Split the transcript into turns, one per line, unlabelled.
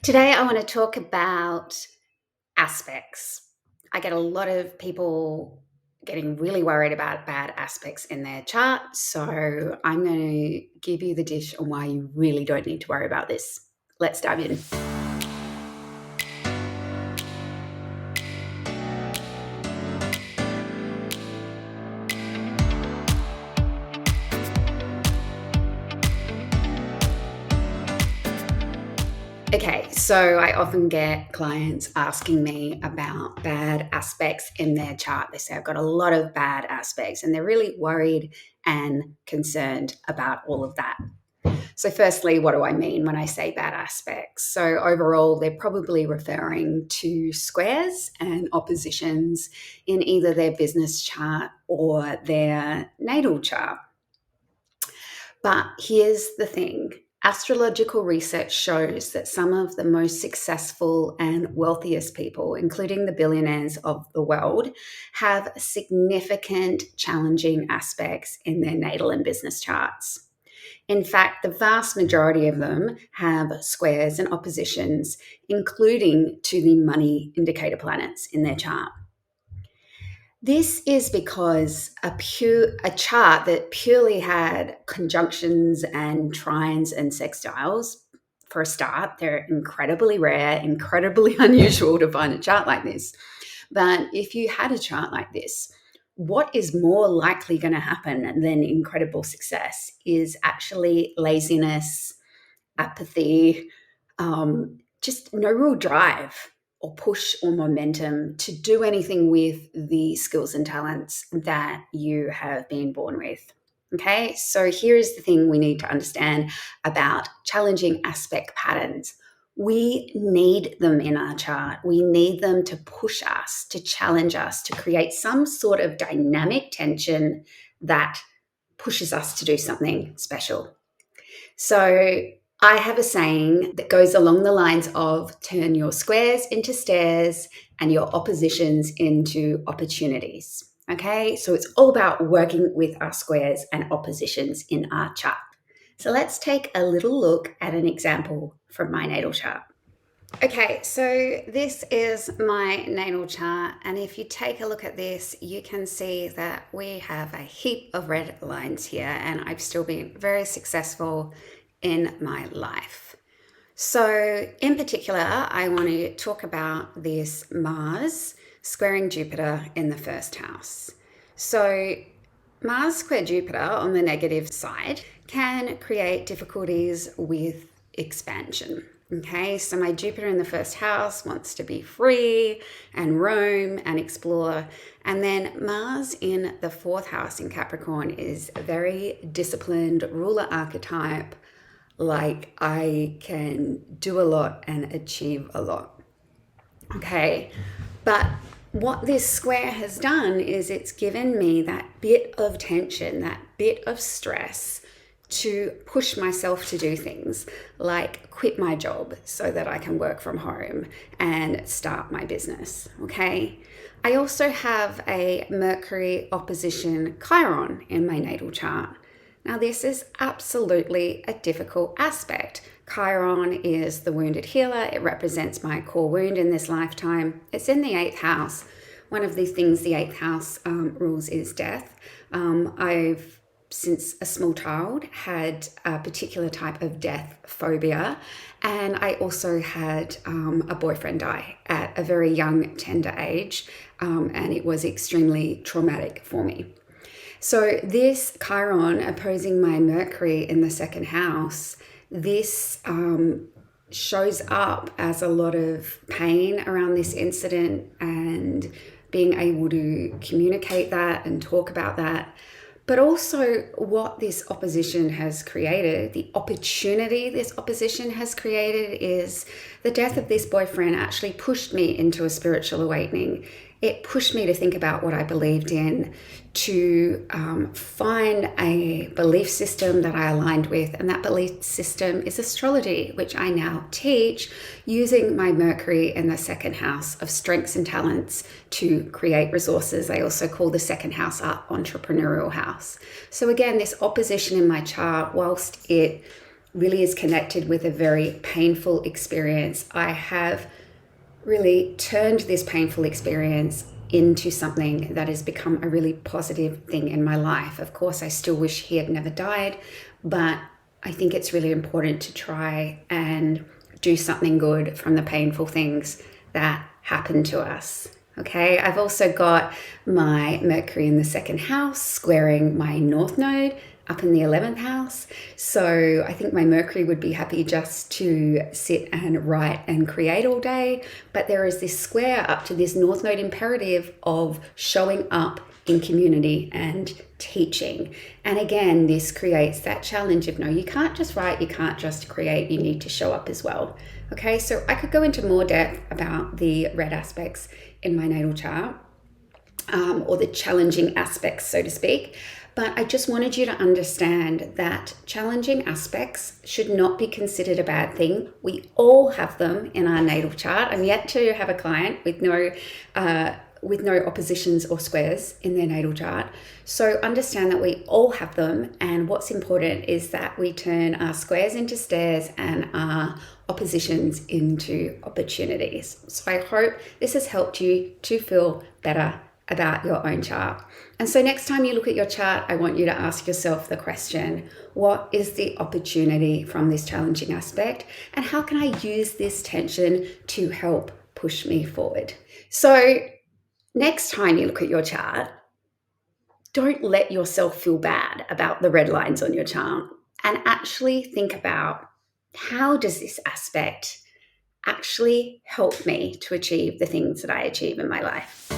Today, I want to talk about aspects. I get a lot of people getting really worried about bad aspects in their chart. So, I'm going to give you the dish on why you really don't need to worry about this. Let's dive in. Okay, so I often get clients asking me about bad aspects in their chart. They say, I've got a lot of bad aspects, and they're really worried and concerned about all of that. So, firstly, what do I mean when I say bad aspects? So, overall, they're probably referring to squares and oppositions in either their business chart or their natal chart. But here's the thing. Astrological research shows that some of the most successful and wealthiest people, including the billionaires of the world, have significant challenging aspects in their natal and business charts. In fact, the vast majority of them have squares and oppositions, including to the money indicator planets in their chart. This is because a chart that purely had conjunctions and trines and sextiles, for a start, they're incredibly rare, incredibly unusual to find a chart like this. But if you had a chart like this, what is more likely going to happen than incredible success is actually laziness, apathy, just no real drive or push or momentum to do anything with the skills and talents that you have been born with. Okay, so here is the thing we need to understand about challenging aspect patterns. We need them in our chart. We need them to push us, to challenge us, to create some sort of dynamic tension that pushes us to do something special. So I have a saying that goes along the lines of turn your squares into stairs and your oppositions into opportunities. Okay, so it's all about working with our squares and oppositions in our chart. So let's take a little look at an example from my natal chart. Okay, so this is my natal chart, and if you take a look at this, you can see that we have a heap of red lines here, and I've still been very successful in my life. So, in particular, I want to talk about this Mars squaring Jupiter in the first house. So, Mars square Jupiter on the negative side can create difficulties with expansion. Okay, so my Jupiter in the first house wants to be free and roam and explore. And then Mars in the fourth house in Capricorn is a very disciplined ruler archetype. Like, I can do a lot and achieve a lot. Okay, but what this square has done is it's given me that bit of tension, that bit of stress to push myself to do things like quit my job so that I can work from home and start my business. Okay. I also have a Mercury opposition Chiron in my natal chart. Now, this is absolutely a difficult aspect. Chiron is the wounded healer. It represents my core wound in this lifetime. It's in the eighth house. One of the things the eighth house rules is death. I've since a small child had a particular type of death phobia, and I also had a boyfriend die at a very young, tender age, and it was extremely traumatic for me. So this Chiron opposing my Mercury in the second house, this shows up as a lot of pain around this incident and being able to communicate that and talk about that. But also what this opposition has created, the opportunity this opposition has created, is the death of this boyfriend actually pushed me into a spiritual awakening. It pushed me to think about what I believed in, to find a belief system that I aligned with. And that belief system is astrology, which I now teach using my Mercury in the second house of strengths and talents to create resources. I also call the second house our entrepreneurial house. So again, this opposition in my chart, whilst it really is connected with a very painful experience. I have really turned this painful experience into something that has become a really positive thing in my life. Of course, I still wish he had never died, but I think it's really important to try and do something good from the painful things that happen to us. Okay, I've also got my Mercury in the second house squaring my North Node up in the 11th house. So I think my Mercury would be happy just to sit and write and create all day. But there is this square up to this North Node imperative of showing up in community and teaching. And again, this creates that challenge of no, you can't just write, you can't just create, you need to show up as well. Okay, so I could go into more depth about the red aspects in my natal chart, or the challenging aspects, so to speak. But I just wanted you to understand that challenging aspects should not be considered a bad thing. We all have them in our natal chart. I'm yet to have a client with no oppositions or squares in their natal chart. So understand that we all have them, and what's important is that we turn our squares into stairs and our oppositions into opportunities. So I hope this has helped you to feel better about your own chart. And so next time you look at your chart, I want you to ask yourself the question, what is the opportunity from this challenging aspect? And how can I use this tension to help push me forward? So next time you look at your chart, don't let yourself feel bad about the red lines on your chart, and actually think about, how does this aspect actually help me to achieve the things that I achieve in my life?